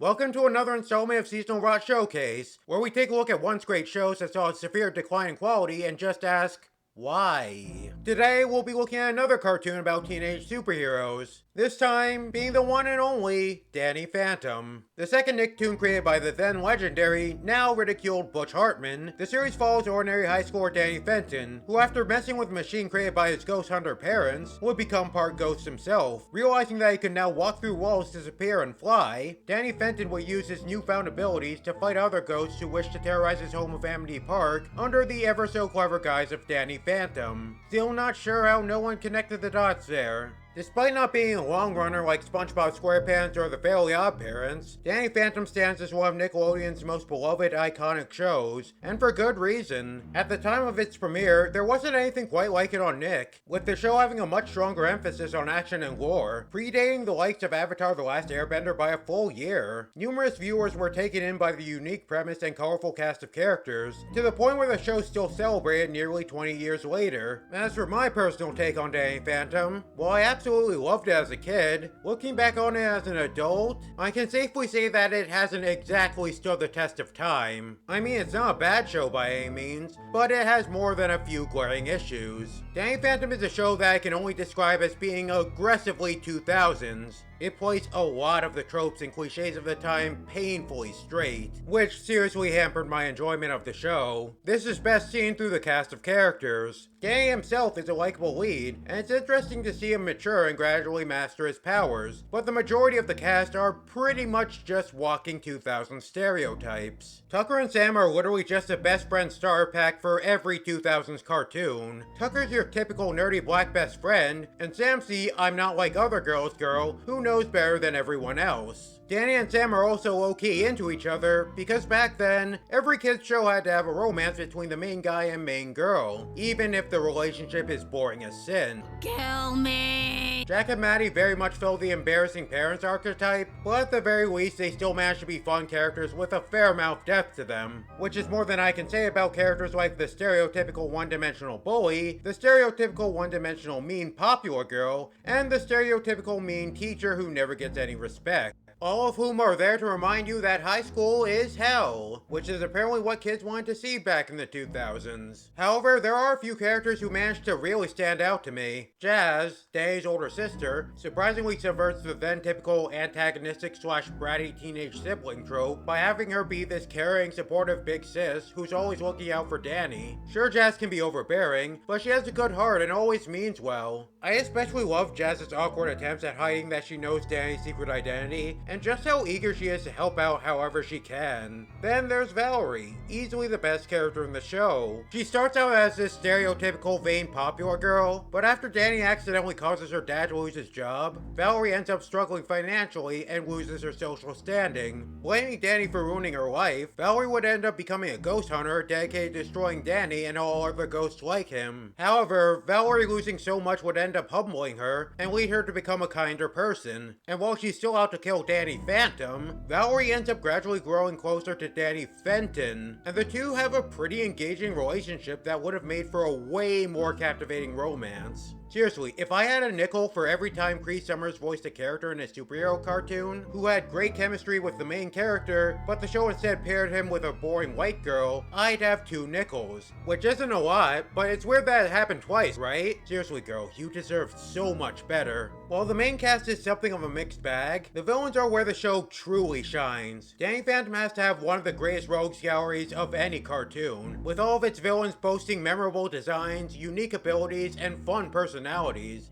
Welcome to another installment of Seasonal Rot Showcase, where we take a look at once great shows that saw a severe decline in quality and just ask, why? Today, we'll be looking at another cartoon about teenage superheroes. This time, being the one and only Danny Phantom. The second Nicktoon created by the then legendary, now ridiculed Butch Hartman, the series follows ordinary high schooler Danny Fenton, who after messing with a machine created by his ghost hunter parents, would become part ghost himself. Realizing that he could now walk through walls, disappear, and fly, Danny Fenton will use his newfound abilities to fight other ghosts who wish to terrorize his home of Amity Park under the ever so clever guise of Danny Phantom. Still not sure how no one connected the dots there. Despite not being a long runner like SpongeBob SquarePants or the Fairly OddParents, Danny Phantom stands as one of Nickelodeon's most beloved iconic shows, and for good reason. At the time of its premiere, there wasn't anything quite like it on Nick, with the show having a much stronger emphasis on action and lore, predating the likes of Avatar: The Last Airbender by a full year. Numerous viewers were taken in by the unique premise and colorful cast of characters, to the point where the show still celebrated nearly 20 years later. As for my personal take on Danny Phantom, well, I absolutely loved it as a kid. Looking back on it as an adult, I can safely say that it hasn't exactly stood the test of time. I mean, it's not a bad show by any means, but it has more than a few glaring issues. Danny Phantom is a show that I can only describe as being aggressively 2000s. It plays a lot of the tropes and cliches of the time painfully straight, which seriously hampered my enjoyment of the show. This is best seen through the cast of characters. Danny himself is a likable lead, and it's interesting to see him mature and gradually master his powers, but the majority of the cast are pretty much just walking 2000 stereotypes. Tucker and Sam are literally just a best friend starter pack for every 2000s cartoon. Tucker's your typical nerdy black best friend, and Sam's the I'm not like other girls girl who knows better than everyone else. Danny and Sam are also low-key into each other, because back then, every kid's show had to have a romance between the main guy and main girl, even if the relationship is boring as sin. Kill me! Jack and Maddie very much fill the embarrassing parents archetype, but at the very least they still manage to be fun characters with a fair amount of depth to them, which is more than I can say about characters like the stereotypical one-dimensional bully, the stereotypical one-dimensional mean popular girl, and the stereotypical mean teacher who never gets any respect. All of whom are there to remind you that high school is hell, which is apparently what kids wanted to see back in the 2000s. However, there are a few characters who managed to really stand out to me. Jazz, Danny's older sister, surprisingly subverts the then typical antagonistic slash bratty teenage sibling trope by having her be this caring, supportive big sis who's always looking out for Danny. Sure, Jazz can be overbearing, but she has a good heart and always means well. I especially love Jazz's awkward attempts at hiding that she knows Danny's secret identity, and just how eager she is to help out however she can. Then there's Valerie, easily the best character in the show. She starts out as this stereotypical vain popular girl, but after Danny accidentally causes her dad to lose his job, Valerie ends up struggling financially and loses her social standing. Blaming Danny for ruining her life, Valerie would end up becoming a ghost hunter dedicated to destroying Danny and all other ghosts like him. However, Valerie losing so much would end up humbling her and lead her to become a kinder person. And while she's still out to kill Danny Phantom, Valerie ends up gradually growing closer to Danny Fenton, and the two have a pretty engaging relationship that would have made for a way more captivating romance. Seriously, if I had a nickel for every time Cree Summers voiced a character in a superhero cartoon who had great chemistry with the main character, but the show instead paired him with a boring white girl, I'd have 2 nickels. Which isn't a lot, but it's weird that it happened twice, right? Seriously girl, you deserve so much better. While the main cast is something of a mixed bag, the villains are where the show truly shines. Danny Phantom has to have one of the greatest rogues galleries of any cartoon, with all of its villains boasting memorable designs, unique abilities, and fun personalities.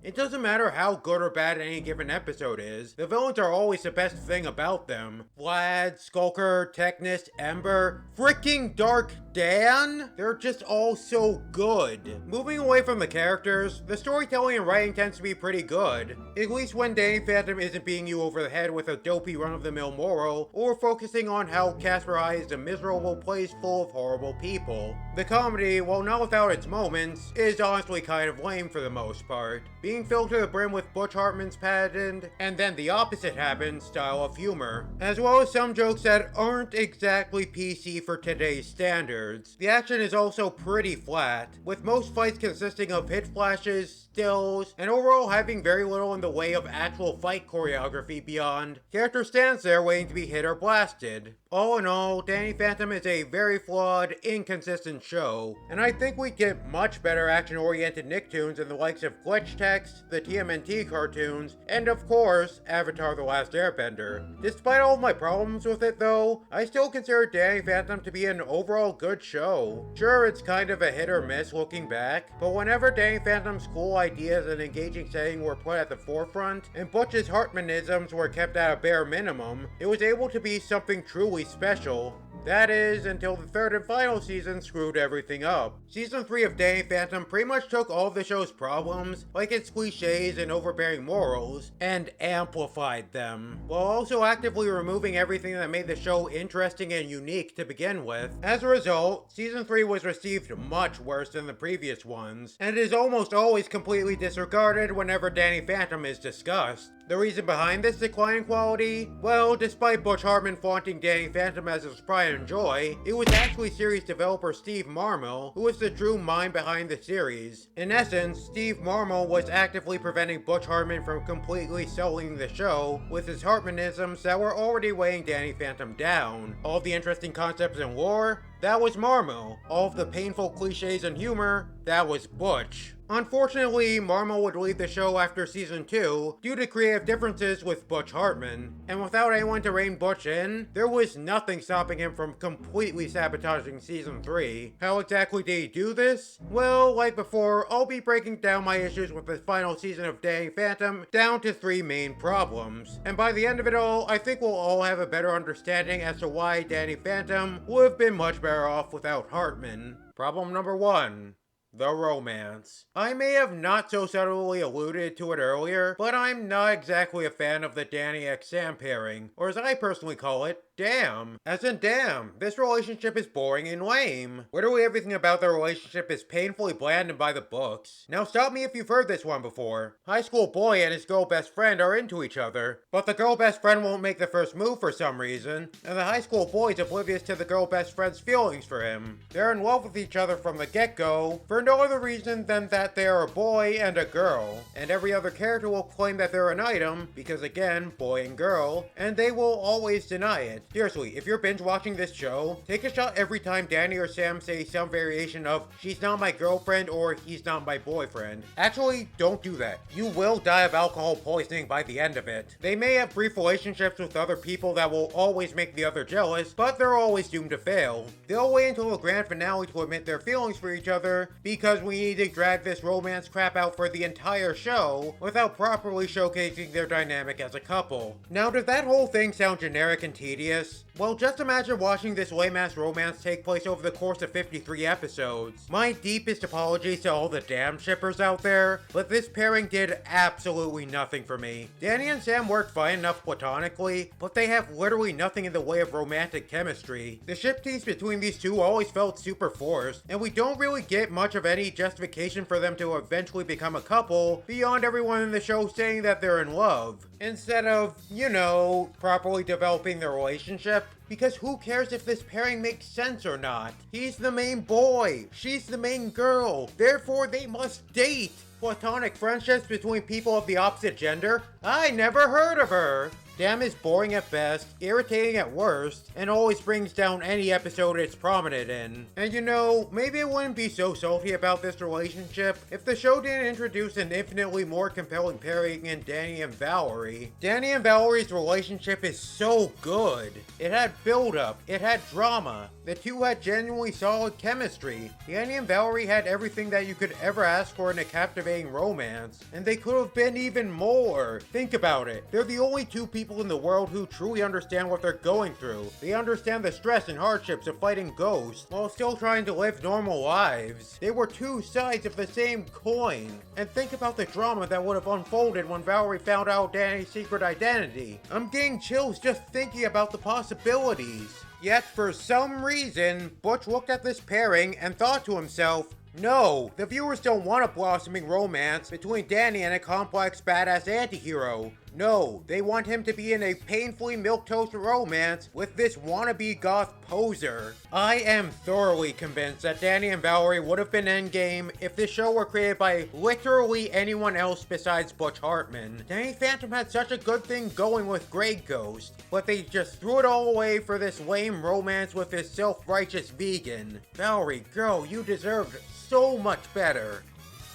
It doesn't matter how good or bad any given episode is, the villains are always the best thing about them. Vlad, Skulker, Technist, Ember, freaking Dark Dan? They're just all so good. Moving away from the characters, the storytelling and writing tends to be pretty good. At least when Danny Phantom isn't beating you over the head with a dopey run-of-the-mill moral, or focusing on how Casper High is a miserable place full of horrible people. The comedy, while not without its moments, is honestly kind of lame for the most most part, being filled to the brim with Butch Hartman's patented, and then the opposite happens style of humor, as well as some jokes that aren't exactly PC for today's standards. The action is also pretty flat, with most fights consisting of hit flashes, stills, and overall having very little in the way of actual fight choreography beyond character stands there waiting to be hit or blasted. All in all, Danny Phantom is a very flawed, inconsistent show, and I think we get much better action-oriented Nicktoons in the likes of Glitch Text, the TMNT cartoons, and of course, Avatar: The Last Airbender. Despite all of my problems with it though, I still consider Danny Phantom to be an overall good show. Sure, it's kind of a hit or miss looking back, but whenever Danny Phantom's cool ideas and engaging setting were put at the forefront, and Butch's Hartmanisms were kept at a bare minimum, it was able to be something truly special. That is, until the third and final season screwed everything up. Season 3 of Danny Phantom pretty much took all of the show's problems, like its cliches and overbearing morals, and amplified them, while also actively removing everything that made the show interesting and unique to begin with. As a result, Season 3 was received much worse than the previous ones, and it is almost always completely disregarded whenever Danny Phantom is discussed. The reason behind this decline in quality? Well, despite Butch Hartman flaunting Danny Phantom as his pride and joy, it was actually series developer Steve Marmel who was the true mind behind the series. In essence, Steve Marmel was actively preventing Butch Hartman from completely selling the show with his Hartmanisms that were already weighing Danny Phantom down. All the interesting concepts and lore? That was Marmel. All of the painful cliches and humor? That was Butch. Unfortunately, Marmel would leave the show after season 2 due to creative differences with Butch Hartman, and without anyone to rein Butch in, there was nothing stopping him from completely sabotaging season 3. How exactly did he do this? Well, like before, I'll be breaking down my issues with the final season of Danny Phantom down to 3 main problems, and by the end of it all, I think we'll all have a better understanding as to why Danny Phantom would have been much better off without Hartman. Problem number 1. The romance. I may have not so subtly alluded to it earlier, but I'm not exactly a fan of the Danny x Sam pairing, or as I personally call it, damn. As in damn, this relationship is boring and lame. Literally everything about their relationship is painfully bland and by the books. Now stop me if you've heard this one before. High school boy and his girl best friend are into each other, but the girl best friend won't make the first move for some reason, and the high school boy is oblivious to the girl best friend's feelings for him. They're in love with each other from the get-go, for no other reason than that they are a boy and a girl, and every other character will claim that they're an item, because again, boy and girl, and they will always deny it. Seriously, if you're binge watching this show, take a shot every time Danny or Sam say some variation of she's not my girlfriend or he's not my boyfriend. Actually, don't do that. You will die of alcohol poisoning by the end of it. They may have brief relationships with other people that will always make the other jealous, but they're always doomed to fail. They'll wait until the grand finale to admit their feelings for each other, because we need to drag this romance crap out for the entire show without properly showcasing their dynamic as a couple. Now, does that whole thing sound generic and tedious? Well, just imagine watching this lame-ass romance take place over the course of 53 episodes. My deepest apologies to all the damn shippers out there, but this pairing did absolutely nothing for me. Danny and Sam worked fine enough platonically, but they have literally nothing in the way of romantic chemistry. The ship teams between these two always felt super forced, and we don't really get much of any justification for them to eventually become a couple beyond everyone in the show saying that they're in love, instead of, you know, properly developing their relationship. Because who cares if this pairing makes sense or not? He's the main boy, she's the main girl, therefore they must date. Platonic friendships between people of the opposite gender? I never heard of her. Damn is boring at best, irritating at worst, and always brings down any episode it's prominent in. And you know, maybe I wouldn't be so salty about this relationship if the show didn't introduce an infinitely more compelling pairing in Danny and Valerie. Danny and Valerie's relationship is so good. It had build-up, it had drama, the two had genuinely solid chemistry. Danny and Valerie had everything that you could ever ask for in a captivating romance, and they could have been even more. Think about it, they're the only two people in the world who truly understand what they're going through. They understand the stress and hardships of fighting ghosts while still trying to live normal lives. They were two sides of the same coin. And think about the drama that would have unfolded when Valerie found out Danny's secret identity. I'm getting chills just thinking about the possibilities. Yet, for some reason, Butch looked at this pairing and thought to himself, No, the viewers don't want a blossoming romance between Danny and a complex badass antihero. No, they want him to be in a painfully milquetoast romance with this wannabe goth poser. I am thoroughly convinced that Danny and Valerie would have been endgame if this show were created by literally anyone else besides Butch Hartman. Danny Phantom had such a good thing going with Grey Ghost, but they just threw it all away for this lame romance with this self-righteous vegan. Valerie, girl, you deserved so much better.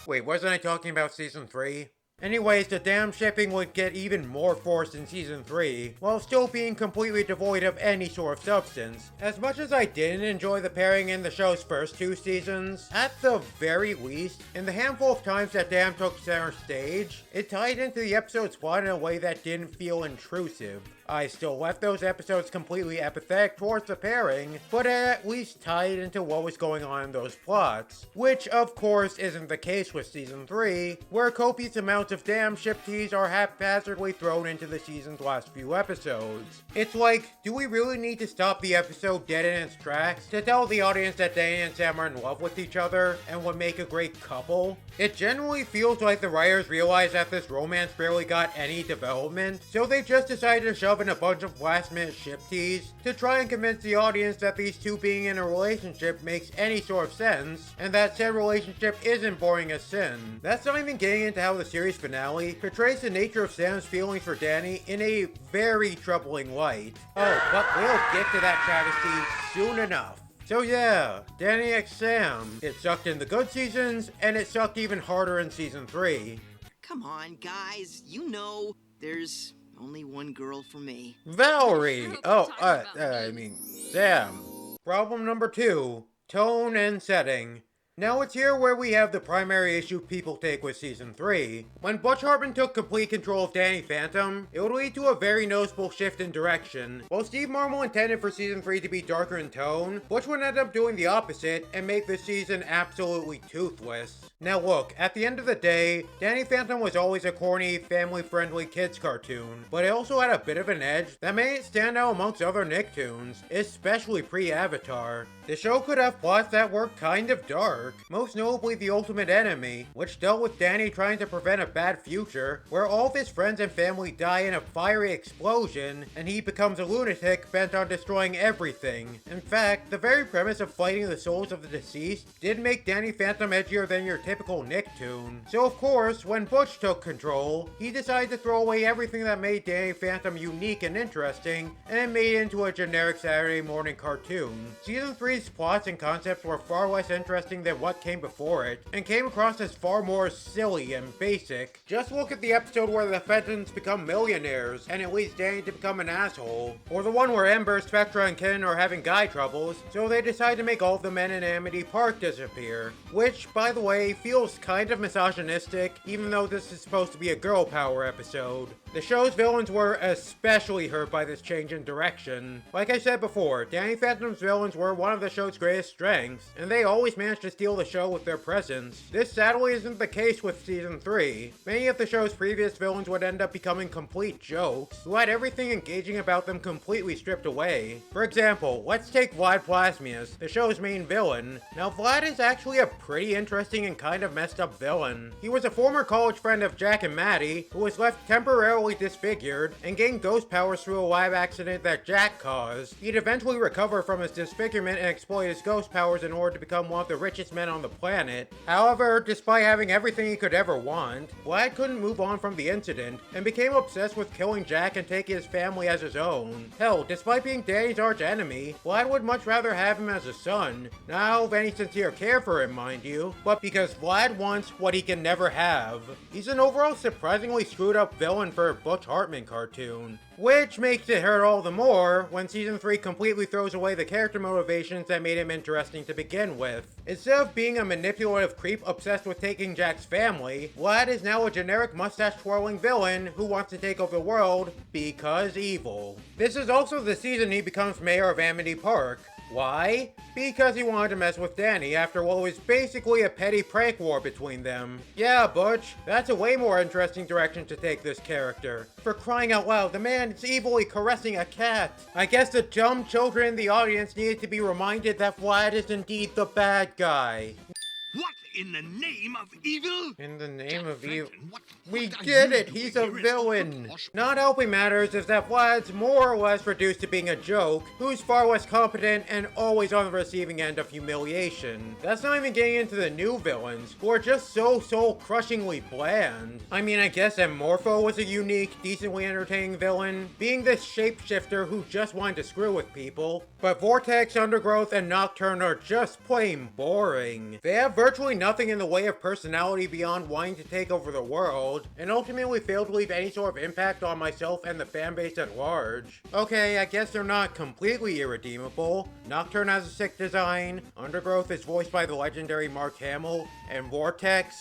Wait, wasn't I talking about season 3? Anyways, the damn shipping would get even more forced in season 3, while still being completely devoid of any sort of substance. As much as I didn't enjoy the pairing in the show's first 2 seasons, at the very least, in the handful of times that damn took center stage, it tied into the episode's plot in a way that didn't feel intrusive. I still left those episodes completely apathetic towards the pairing, but at least tied into what was going on in those plots. Which, of course, isn't the case with Season 3, where copious amounts of damn ship teas are haphazardly thrown into the season's last few episodes. It's like, do we really need to stop the episode dead in its tracks to tell the audience that Danny and Sam are in love with each other and would make a great couple? It generally feels like the writers realized that this romance barely got any development, so they just decided to shove in a bunch of last-minute ship teas to try and convince the audience that these two being in a relationship makes any sort of sense, and that said relationship isn't boring as sin. That's not even getting into how the series finale portrays the nature of Sam's feelings for Danny in a very troubling light. Oh, but we'll get to that travesty soon enough. So yeah, Danny x Sam. It sucked in the good seasons, and it sucked even harder in season 3. Come on, guys. You know, there's only one girl for me. Valerie! Sam. Problem number 2, tone and setting. Now it's here where we have the primary issue people take with Season 3. When Butch Hartman took complete control of Danny Phantom, it would lead to a very noticeable shift in direction. While Steve Marmol intended for Season 3 to be darker in tone, Butch would end up doing the opposite and make this season absolutely toothless. Now look, at the end of the day, Danny Phantom was always a corny, family-friendly kids cartoon, but it also had a bit of an edge that made it stand out amongst other Nicktoons, especially pre-Avatar. The show could have plots that were kind of dark, most notably The Ultimate Enemy, which dealt with Danny trying to prevent a bad future, where all of his friends and family die in a fiery explosion, and he becomes a lunatic bent on destroying everything. In fact, the very premise of fighting the souls of the deceased did make Danny Phantom edgier than your typical Nicktoon. So of course, when Butch took control, he decided to throw away everything that made Danny Phantom unique and interesting, and made it into a generic Saturday morning cartoon. Season 3's plots and concepts were far less interesting than what came before it, and came across as far more silly and basic. Just look at the episode where the Fentons become millionaires, and it leads Danny to become an asshole. Or the one where Ember, Spectra, and Ken are having guy troubles, so they decide to make all of the men in Amity Park disappear. Which, by the way, feels kind of misogynistic, even though this is supposed to be a girl power episode. The show's villains were especially hurt by this change in direction. Like I said before, Danny Phantom's villains were one of the show's greatest strengths, and they always managed to steal the show with their presence. This sadly isn't the case with Season 3. Many of the show's previous villains would end up becoming complete jokes, who had everything engaging about them completely stripped away. For example, let's take Vlad Plasmius, the show's main villain. Now Vlad is actually a pretty interesting and kind of messed up villain. He was a former college friend of Jack and Maddie, who was left temporarily disfigured, and gained ghost powers through a lab accident that Jack caused. He'd eventually recover from his disfigurement and exploit his ghost powers in order to become one of the richest men on the planet. However, despite having everything he could ever want, Vlad couldn't move on from the incident, and became obsessed with killing Jack and taking his family as his own. Hell, despite being Danny's arch enemy, Vlad would much rather have him as a son. Not out of any sincere care for him, mind you, but because Vlad wants what he can never have. He's an overall surprisingly screwed up villain for a Butch Hartman cartoon. Which makes it hurt all the more when Season 3 completely throws away the character motivations that made him interesting to begin with. Instead of being a manipulative creep obsessed with taking Jack's family, Vlad is now a generic mustache-twirling villain who wants to take over the world because evil. This is also the season he becomes mayor of Amity Park. Why? Because he wanted to mess with Danny after what was basically a petty prank war between them. Yeah, Butch, that's a way more interesting direction to take this character. For crying out loud, the man is evilly caressing a cat. I guess the dumb children in the audience needed to be reminded that Vlad is indeed the bad guy. What in the name of evil? In the name of evil. Fenton, what We are get you it, he's doing a here in villain. Oshkosh? Not helping matters is that Vlad's more or less reduced to being a joke, who's far less competent and always on the receiving end of humiliation. That's not even getting into the new villains, who are just so soul-crushingly bland. I mean, I guess Morpho was a unique, decently entertaining villain, being this shapeshifter who just wanted to screw with people. But Vortex, Undergrowth, and Nocturne are just plain boring. They have virtually nothing in the way of personality beyond wanting to take over the world, and ultimately fail to leave any sort of impact on myself and the fanbase at large. Okay, I guess they're not completely irredeemable. Nocturne has a sick design, Undergrowth is voiced by the legendary Mark Hamill, and Vortex...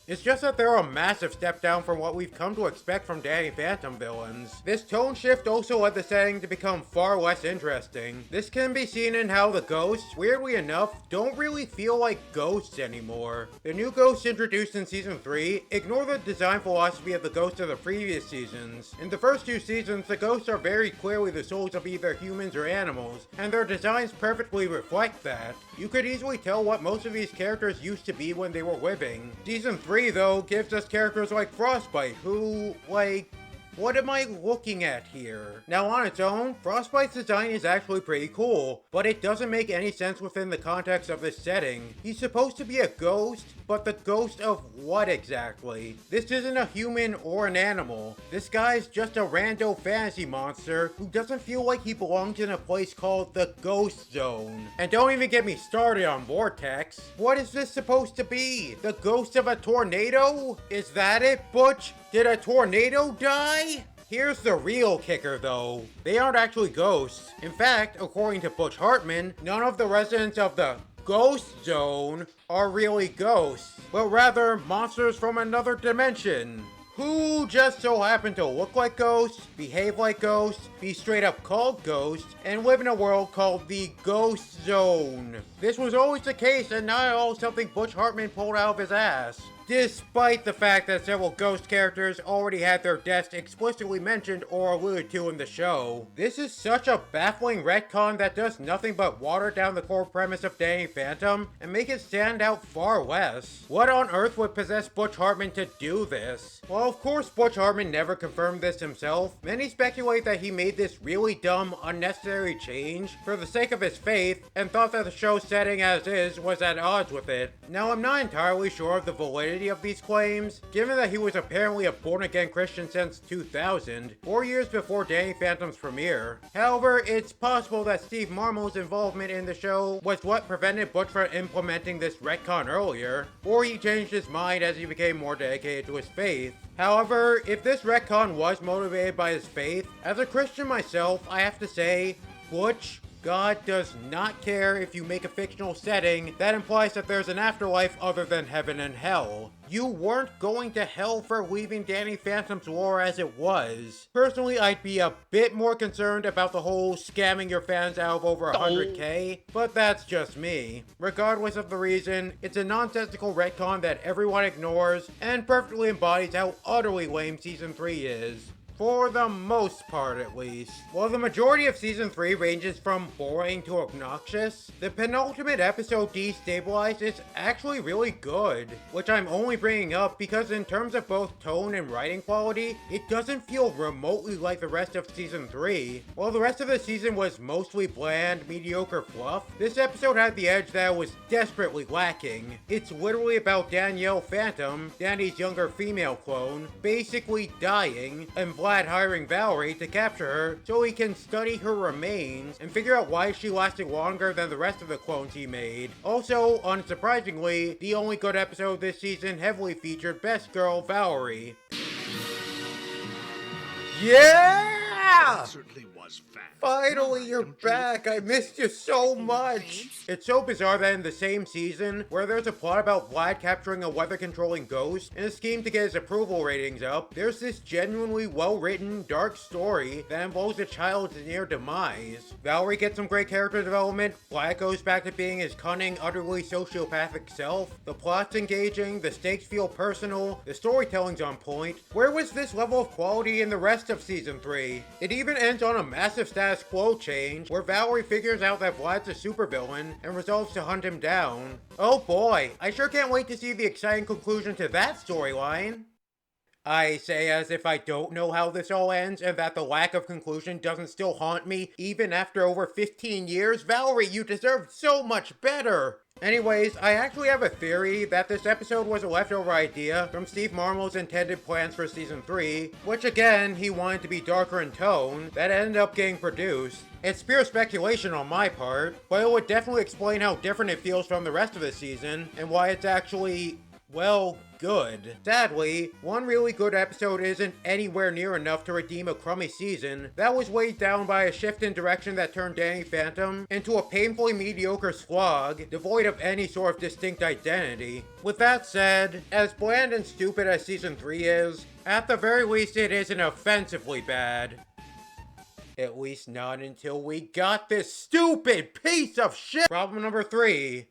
It's just that they're a massive step down from what we've come to expect from Danny Phantom villains. This tone shift also led the setting to become far less interesting. This can be seen in how the ghosts, weirdly enough, don't really feel like ghosts anymore. The new ghosts introduced in Season 3 ignore the design philosophy of the ghosts of the previous seasons. In the first two seasons, the ghosts are very clearly the souls of either humans or animals, and their designs perfectly reflect that. You could easily tell what most of these characters used to be when they were living. Season 3, though, gives us characters like Frostbite, who, like... What am I looking at here? Now on its own, Frostbite's design is actually pretty cool, but it doesn't make any sense within the context of this setting. He's supposed to be a ghost, but the ghost of what exactly? This isn't a human or an animal. This guy's just a rando fantasy monster who doesn't feel like he belongs in a place called the Ghost Zone. And don't even get me started on Vortex. What is this supposed to be? The ghost of a tornado? Is that it, Butch? Did a tornado die? Here's the real kicker though. They aren't actually ghosts. In fact, according to Butch Hartman, none of the residents of the Ghost Zone are really ghosts, but rather monsters from another dimension, who just so happen to look like ghosts, behave like ghosts, be straight up called ghosts, and live in a world called the Ghost Zone. This was always the case and not at all something Butch Hartman pulled out of his ass. Despite the fact that several ghost characters already had their deaths explicitly mentioned or alluded to in the show. This is such a baffling retcon that does nothing but water down the core premise of Danny Phantom and make it stand out far less. What on earth would possess Butch Hartman to do this? Well, of course Butch Hartman never confirmed this himself. Many speculate that he made this really dumb, unnecessary change for the sake of his faith and thought that the show's setting as is was at odds with it. Now, I'm not entirely sure of the validity of these claims, given that he was apparently a born-again Christian since 2000, 4 years before Danny Phantom's premiere. However, it's possible that Steve Marmol's involvement in the show was what prevented Butch from implementing this retcon earlier, or he changed his mind as he became more dedicated to his faith. However, if this retcon was motivated by his faith, as a Christian myself, I have to say, Butch, God does not care if you make a fictional setting that implies that there's an afterlife other than heaven and hell. You weren't going to hell for leaving Danny Phantom's lore as it was. Personally, I'd be a bit more concerned about the whole scamming your fans out of over 100k, but that's just me. Regardless of the reason, it's a nonsensical retcon that everyone ignores and perfectly embodies how utterly lame Season 3 is. For the most part, at least. While the majority of Season 3 ranges from boring to obnoxious, the penultimate episode, Destabilized, is actually really good, which I'm only bringing up because in terms of both tone and writing quality, it doesn't feel remotely like the rest of Season 3. While the rest of the season was mostly bland, mediocre fluff, this episode had the edge that was desperately lacking. It's literally about Danielle Phantom, Danny's younger female clone, basically dying, and Vlad hiring Valerie to capture her so he can study her remains and figure out why she lasted longer than the rest of the clones he made. Also, unsurprisingly, the only good episode this season heavily featured Best Girl Valerie. Yeah! That certainly was fast. Finally, you're back. I missed you so much. It's so bizarre that in the same season, where there's a plot about Vlad capturing a weather-controlling ghost and a scheme to get his approval ratings up, there's this genuinely well-written, dark story that involves a child's near demise. Valerie gets some great character development, Vlad goes back to being his cunning, utterly sociopathic self, the plot's engaging, the stakes feel personal, the storytelling's on point. Where was this level of quality in the rest of Season 3? It It even ends on a massive status quo change, where Valerie figures out that Vlad's a supervillain and resolves to hunt him down. Oh boy, I sure can't wait to see the exciting conclusion to that storyline. I say as if I don't know how this all ends and that the lack of conclusion doesn't still haunt me even after over 15 years. Valerie, you deserved so much better! Anyways, I actually have a theory that this episode was a leftover idea from Steve Marmol's intended plans for season 3, which again, he wanted to be darker in tone, that ended up getting produced. It's pure speculation on my part, but it would definitely explain how different it feels from the rest of the season, and why it's actually, well, good. Sadly, one really good episode isn't anywhere near enough to redeem a crummy season that was weighed down by a shift in direction that turned Danny Phantom into a painfully mediocre slog, devoid of any sort of distinct identity. With that said, as bland and stupid as season 3 is, at the very least it isn't offensively bad. At least not until we got this stupid piece of shit! Problem number 3.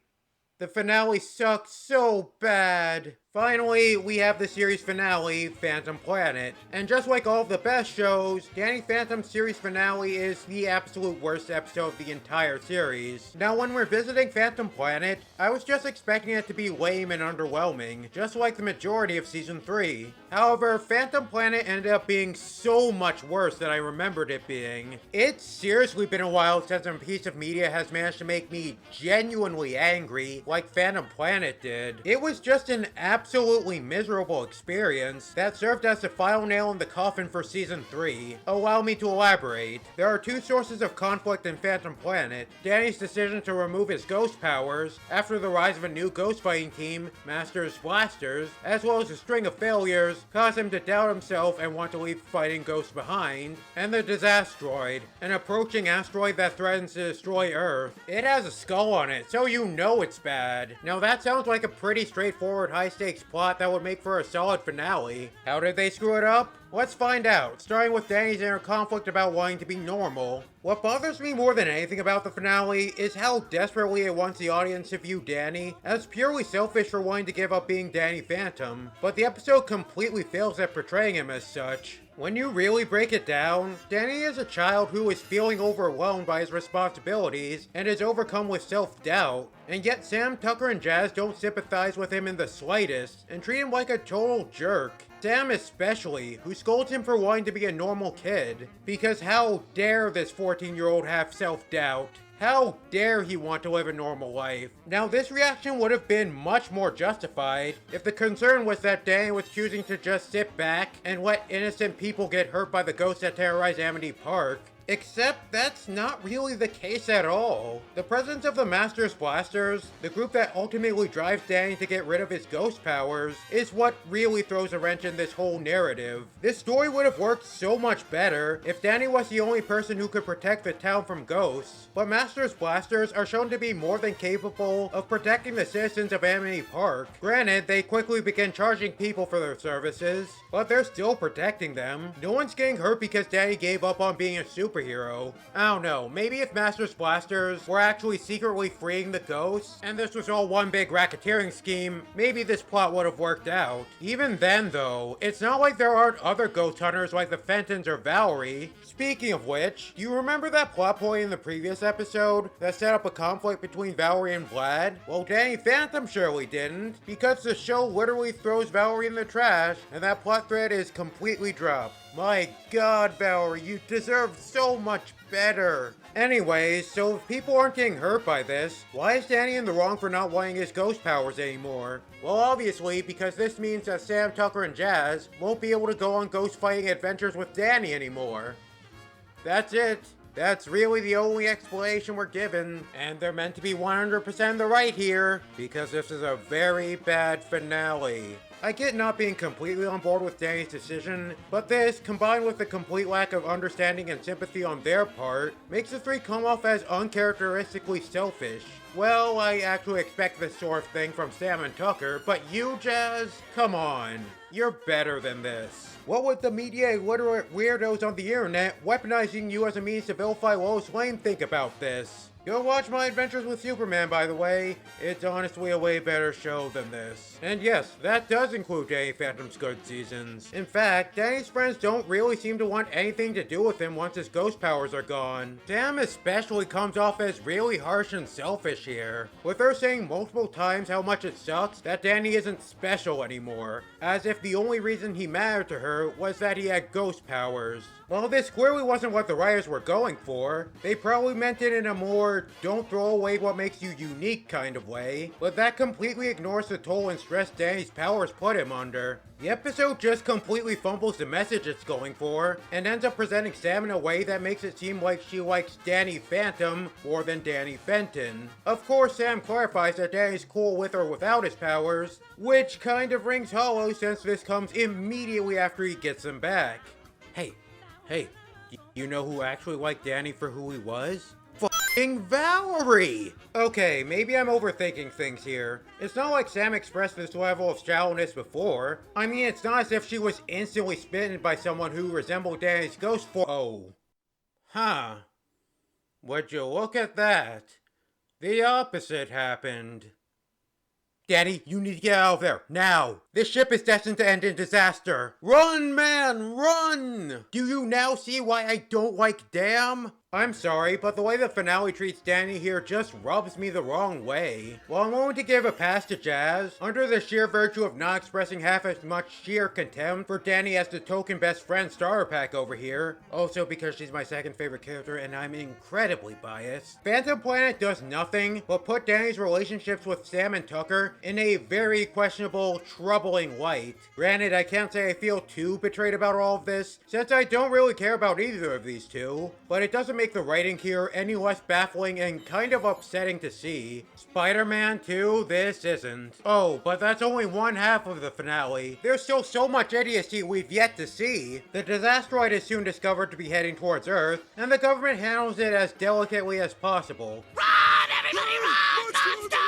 The finale sucked so bad. Finally, we have the series finale, Phantom Planet. And just like all of the best shows, Danny Phantom's series finale is the absolute worst episode of the entire series. Now, when we're visiting Phantom Planet, I was just expecting it to be lame and underwhelming, just like the majority of Season 3. However, Phantom Planet ended up being so much worse than I remembered it being. It's seriously been a while since a piece of media has managed to make me genuinely angry, like Phantom Planet did. It was just an absolutely miserable experience that served as the final nail in the coffin for season 3. Allow me to elaborate. There are two sources of conflict in Phantom Planet: Danny's decision to remove his ghost powers after the rise of a new ghost fighting team, Masters Blasters, as well as a string of failures caused him to doubt himself and want to leave fighting ghosts behind, and the Disastroid, an approaching asteroid that threatens to destroy Earth. It has a skull on it, so you know it's bad. Now that sounds like a pretty straightforward high-stakes plot that would make for a solid finale. How did they screw it up? Let's find out, starting with Danny's inner conflict about wanting to be normal. What bothers me more than anything about the finale is how desperately it wants the audience to view Danny as purely selfish for wanting to give up being Danny Phantom, but the episode completely fails at portraying him as such. When you really break it down, Danny is a child who is feeling overwhelmed by his responsibilities and is overcome with self-doubt, and yet Sam, Tucker, and Jazz don't sympathize with him in the slightest and treat him like a total jerk. Sam especially, who scolds him for wanting to be a normal kid, because how dare this 14-year-old have self-doubt? How dare he want to live a normal life? Now, this reaction would have been much more justified if the concern was that Danny was choosing to just sit back and let innocent people get hurt by the ghosts that terrorize Amity Park. Except that's not really the case at all. The presence of the Masters Blasters, the group that ultimately drives Danny to get rid of his ghost powers, is what really throws a wrench in this whole narrative. This story would have worked so much better if Danny was the only person who could protect the town from ghosts, but Masters Blasters are shown to be more than capable of protecting the citizens of Amity Park. Granted, they quickly begin charging people for their services, but they're still protecting them. No one's getting hurt because Danny gave up on being a superhero. I don't know, maybe if Masters Blasters were actually secretly freeing the ghosts, and this was all one big racketeering scheme, maybe this plot would have worked out. Even then though, it's not like there aren't other ghost hunters like the Fentons or Valerie. Speaking of which, do you remember that plot point in the previous episode that set up a conflict between Valerie and Vlad? Well, Danny Phantom surely didn't, because the show literally throws Valerie in the trash, and that plot thread is completely dropped. My god, Valerie, you deserve so much better. Anyways, so if people aren't getting hurt by this, why is Danny in the wrong for not wanting his ghost powers anymore? Well, obviously, because this means that Sam, Tucker, and Jazz won't be able to go on ghost fighting adventures with Danny anymore. That's it. That's really the only explanation we're given, and they're meant to be 100% in the right here, because this is a very bad finale. I get not being completely on board with Danny's decision, but this, combined with the complete lack of understanding and sympathy on their part, makes the three come off as uncharacteristically selfish. Well, I actually expect this sort of thing from Sam and Tucker, but you, Jazz? Come on. You're better than this. What would the media illiterate weirdos on the internet weaponizing you as a means to vilify Lois Lane think about this? Go watch My Adventures with Superman, by the way. It's honestly a way better show than this. And yes, that does include Danny Phantom's good seasons. In fact, Danny's friends don't really seem to want anything to do with him once his ghost powers are gone. Sam especially comes off as really harsh and selfish here, with her saying multiple times how much it sucks that Danny isn't special anymore, as if the only reason he mattered to her was that he had ghost powers. Well, this clearly wasn't what the writers were going for. They probably meant it in a more don't throw away what makes you unique kind of way, but that completely ignores the toll and stress Danny's powers put him under. The episode just completely fumbles the message it's going for, and ends up presenting Sam in a way that makes it seem like she likes Danny Phantom more than Danny Fenton. Of course, Sam clarifies that Danny's cool with or without his powers, which kind of rings hollow since this comes immediately after he gets them back. Hey, you know who actually liked Danny for who he was? F***ing Valerie! Okay, maybe I'm overthinking things here. It's not like Sam expressed this level of shallowness before. I mean, it's not as if she was instantly smitten by someone who resembled Danny's ghost form. Oh. Huh. Would you look at that? The opposite happened. Danny, you need to get out of there, now! This ship is destined to end in disaster! Run, man, run! Do you now see why I don't like Damn? I'm sorry, but the way the finale treats Danny here just rubs me the wrong way. While I'm willing to give a pass to Jazz, under the sheer virtue of not expressing half as much sheer contempt for Danny as the token best friend starter pack over here, also because she's my second favorite character and I'm incredibly biased, Phantom Planet does nothing but put Danny's relationships with Sam and Tucker in a very questionable, troubling light. Granted, I can't say I feel too betrayed about all of this, since I don't really care about either of these two, but it doesn't make the writing here any less baffling and kind of upsetting to see. Spider-Man 2, this isn't. Oh, but that's only one half of the finale. There's still so much idiocy we've yet to see. The disasteroid is soon discovered to be heading towards Earth, and the government handles it as delicately as possible. Run, everybody, run! Monster!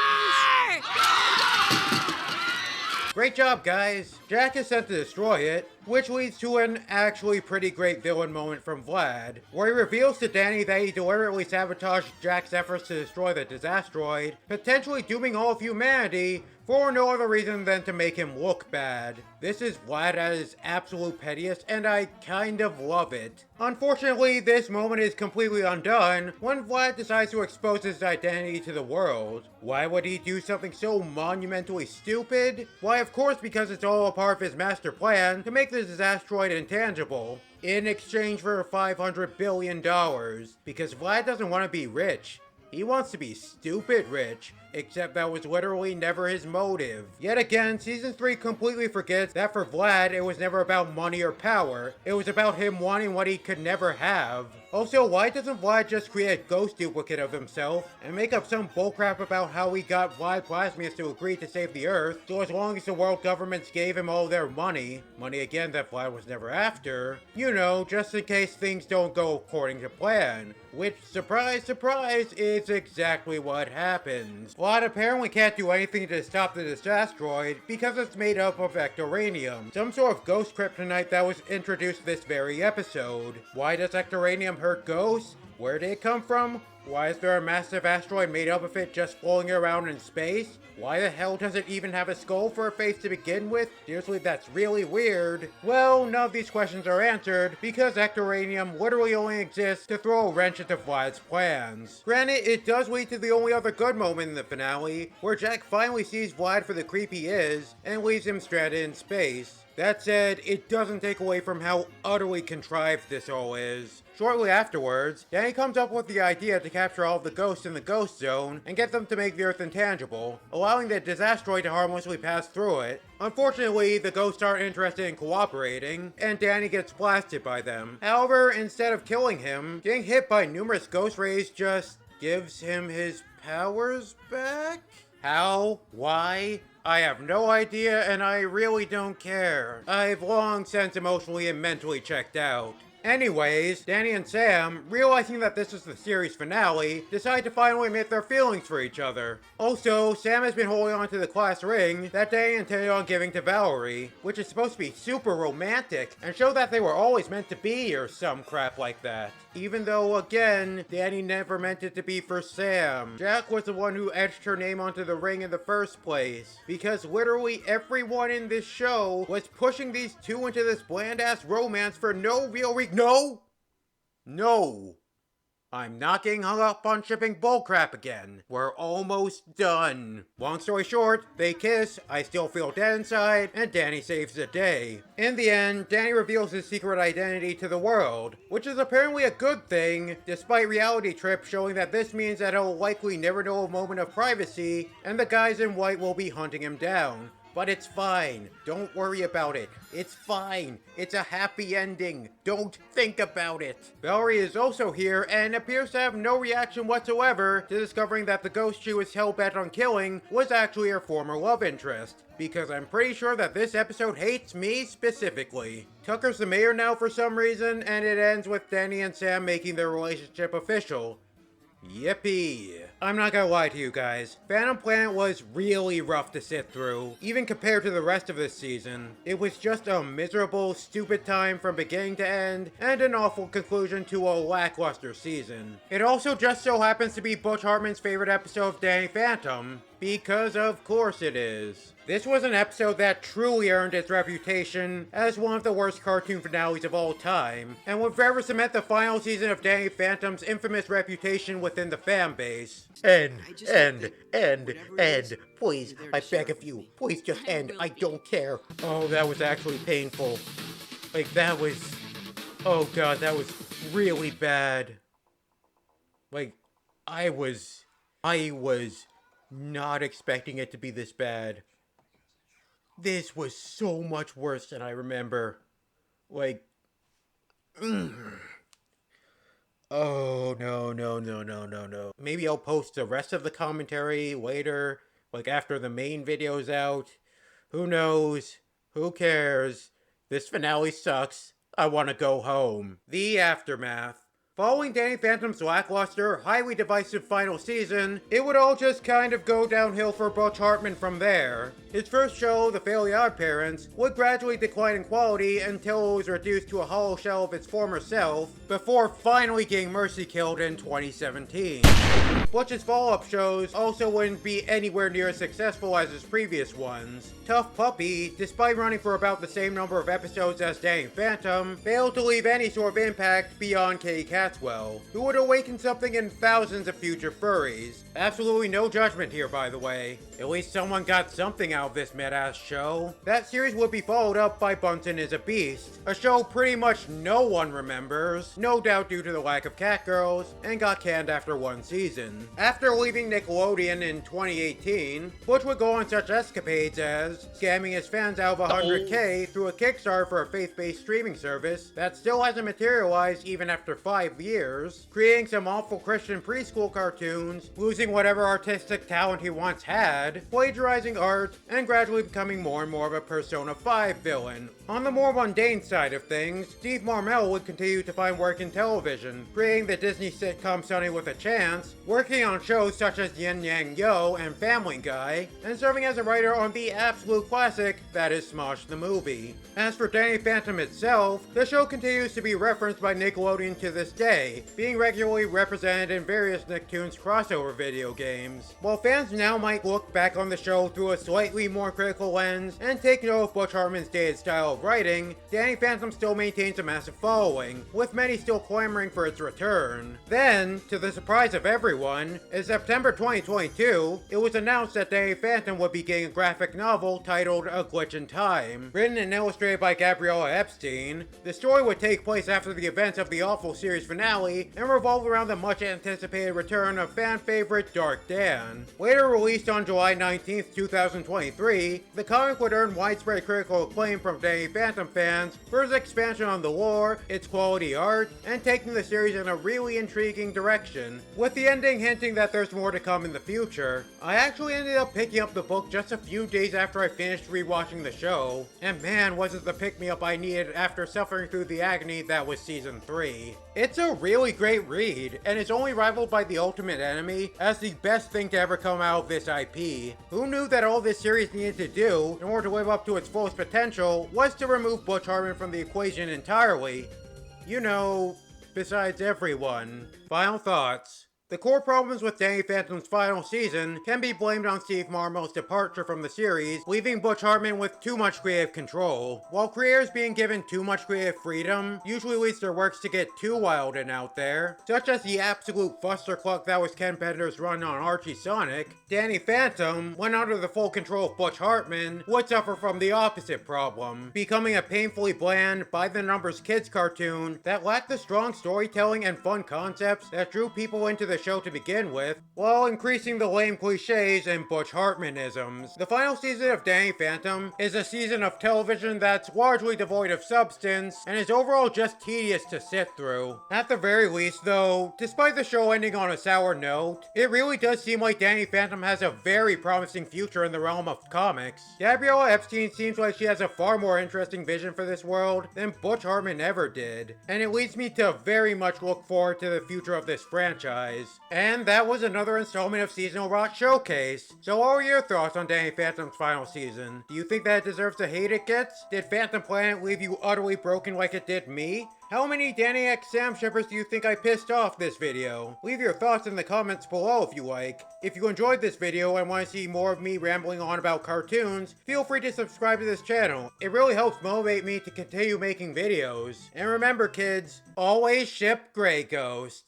Great job, guys! Jack is sent to destroy it, which leads to an actually pretty great villain moment from Vlad, where he reveals to Danny that he deliberately sabotaged Jack's efforts to destroy the disasteroid, potentially dooming all of humanity for no other reason than to make him look bad. This is Vlad at his absolute pettiest, and I kind of love it. Unfortunately, this moment is completely undone when Vlad decides to expose his identity to the world. Why would he do something so monumentally stupid? Why, of course, because it's all a part of his master plan to make the disasteroid intangible, in exchange for $500 billion, because Vlad doesn't want to be rich. He wants to be stupid rich, except that was literally never his motive. Yet again, Season 3 completely forgets that for Vlad, it was never about money or power. It was about him wanting what he could never have. Also, why doesn't Vlad just create a ghost duplicate of himself and make up some bullcrap about how he got Vlad Plasmius to agree to save the Earth, so as long as the world governments gave him all their money again that Vlad was never after, you know, just in case things don't go according to plan. Which, surprise, surprise, is exactly what happens. Vlad apparently can't do anything to stop the disasteroid because it's made up of ectoranium, some sort of ghost kryptonite that was introduced this very episode. Why does ectoranium hurt ghosts? Where did it come from? Why is there a massive asteroid made up of it just floating around in space? Why the hell does it even have a skull for a face to begin with? Seriously, that's really weird. Well, none of these questions are answered because ectoranium literally only exists to throw a wrench into Vlad's plans. Granted, it does lead to the only other good moment in the finale, where Jack finally sees Vlad for the creep he is and leaves him stranded in space. That said, it doesn't take away from how utterly contrived this all is. Shortly afterwards, Danny comes up with the idea to capture all of the ghosts in the ghost zone and get them to make the Earth intangible, allowing the disasteroid to harmlessly pass through it. Unfortunately, the ghosts aren't interested in cooperating, and Danny gets blasted by them. However, instead of killing him, getting hit by numerous ghost rays just gives him his powers back? How? Why? I have no idea, and I really don't care. I've long since emotionally and mentally checked out. Anyways, Danny and Sam, realizing that this is the series finale, decide to finally admit their feelings for each other. Also, Sam has been holding on to the class ring that Danny intended on giving to Valerie, which is supposed to be super romantic and show that they were always meant to be or some crap like that. Even though, again, Danny never meant it to be for Sam. Jack was the one who etched her name onto the ring in the first place, because literally everyone in this show was pushing these two into this bland-ass romance for no real reason. No! I'm not getting hung up on shipping bullcrap again. We're almost done. Long story short, they kiss, I still feel dead inside, and Danny saves the day. In the end, Danny reveals his secret identity to the world, which is apparently a good thing, despite Reality Trip showing that this means that he'll likely never know a moment of privacy, and the guys in white will be hunting him down. But it's fine. Don't worry about it. It's fine. It's a happy ending. Don't think about it. Valerie is also here and appears to have no reaction whatsoever to discovering that the ghost she was hell-bent on killing was actually her former love interest. Because I'm pretty sure that this episode hates me specifically. Tucker's the mayor now for some reason, and it ends with Danny and Sam making their relationship official. Yippee. I'm not gonna lie to you guys, Phantom Planet was really rough to sit through, even compared to the rest of this season. It was just a miserable, stupid time from beginning to end, and an awful conclusion to a lackluster season. It also just so happens to be Butch Hartman's favorite episode of Danny Phantom, because of course it is. This was an episode that truly earned its reputation as one of the worst cartoon finales of all time, and would forever cement the final season of Danny Phantom's infamous reputation within the fan base. End, please, I beg of you, please just end, I don't care. Oh, that was actually painful. Like, that was, oh god, that was really bad. Like, I was not expecting it to be this bad. This was so much worse than I remember. Like, oh, no. Maybe I'll post the rest of the commentary later, like after the main video's out. Who knows? Who cares? This finale sucks. I want to go home. The aftermath. Following Danny Phantom's lackluster, highly divisive final season, it would all just kind of go downhill for Butch Hartman from there. His first show, The Fairly Odd Parents, would gradually decline in quality until it was reduced to a hollow shell of its former self, before finally getting mercy killed in 2017. Butch's follow-up shows also wouldn't be anywhere near as successful as his previous ones. Tough Puppy, despite running for about the same number of episodes as Danny Phantom, failed to leave any sort of impact beyond Katie Catswell, who would awaken something in thousands of future furries. Absolutely no judgment here, by the way. At least someone got something out of this mid-ass show. That series would be followed up by Bunsen is a Beast, a show pretty much no one remembers, no doubt due to the lack of catgirls, and got canned after one season. After leaving Nickelodeon in 2018, Butch would go on such escapades as scamming his fans out of $100K through a Kickstarter for a faith-based streaming service that still hasn't materialized even after 5 years, creating some awful Christian preschool cartoons, losing whatever artistic talent he once had, plagiarizing art, and gradually becoming more and more of a Persona 5 villain. On the more mundane side of things, Steve Marmel would continue to find work in television, creating the Disney sitcom Sunny with a Chance, working on shows such as Yin Yang Yo and Family Guy, and serving as a writer on the absolute classic that is Smosh the Movie. As for Danny Phantom itself, the show continues to be referenced by Nickelodeon to this day, being regularly represented in various Nicktoons crossover video games. While fans now might look back on the show through a slightly more critical lens and take note of Butch Hartman's dated style of writing, Danny Phantom still maintains a massive following, with many still clamoring for its return. Then, to the surprise of everyone, in September 2022, it was announced that Danny Phantom would be getting a graphic novel titled A Glitch in Time. Written and illustrated by Gabriella Epstein, the story would take place after the events of the awful series finale and revolve around the much anticipated return of fan favorite Dark Dan. Later released on July 19th, 2023, the comic would earn widespread critical acclaim from Danny Danny Phantom fans for his expansion on the lore, its quality art, and taking the series in a really intriguing direction, with the ending hinting that there's more to come in the future. I actually ended up picking up the book just a few days after I finished rewatching the show, and man, was it the pick-me-up I needed after suffering through the agony that was Season 3. It's a really great read, and it's only rivaled by The Ultimate Enemy as the best thing to ever come out of this IP. Who knew that all this series needed to do, in order to live up to its fullest potential, was to remove Butch Hartman from the equation entirely? You know, besides everyone. Final thoughts. The core problems with Danny Phantom's final season can be blamed on Steve Marmot's departure from the series, leaving Butch Hartman with too much creative control. While creators being given too much creative freedom usually leads their works to get too wild and out there, such as the absolute clustercluck that was Ken Pender's run on Archie Sonic, Danny Phantom, when under the full control of Butch Hartman, would suffer from the opposite problem, becoming a painfully bland, by-the-numbers kids cartoon that lacked the strong storytelling and fun concepts that drew people into the show to begin with, while increasing the lame cliches and Butch Hartmanisms. The final season of Danny Phantom is a season of television that's largely devoid of substance, and is overall just tedious to sit through. At the very least, though, despite the show ending on a sour note, it really does seem like Danny Phantom has a very promising future in the realm of comics. Gabriella Epstein seems like she has a far more interesting vision for this world than Butch Hartman ever did, and it leads me to very much look forward to the future of this franchise. And that was another installment of Seasonal Rot Showcase. So what were your thoughts on Danny Phantom's final season? Do you think that it deserves the hate it gets? Did Phantom Planet leave you utterly broken like it did me? How many Danny X Sam shippers do you think I pissed off this video? Leave your thoughts in the comments below if you like. If you enjoyed this video and want to see more of me rambling on about cartoons, feel free to subscribe to this channel. It really helps motivate me to continue making videos. And remember kids, always ship Grey Ghost.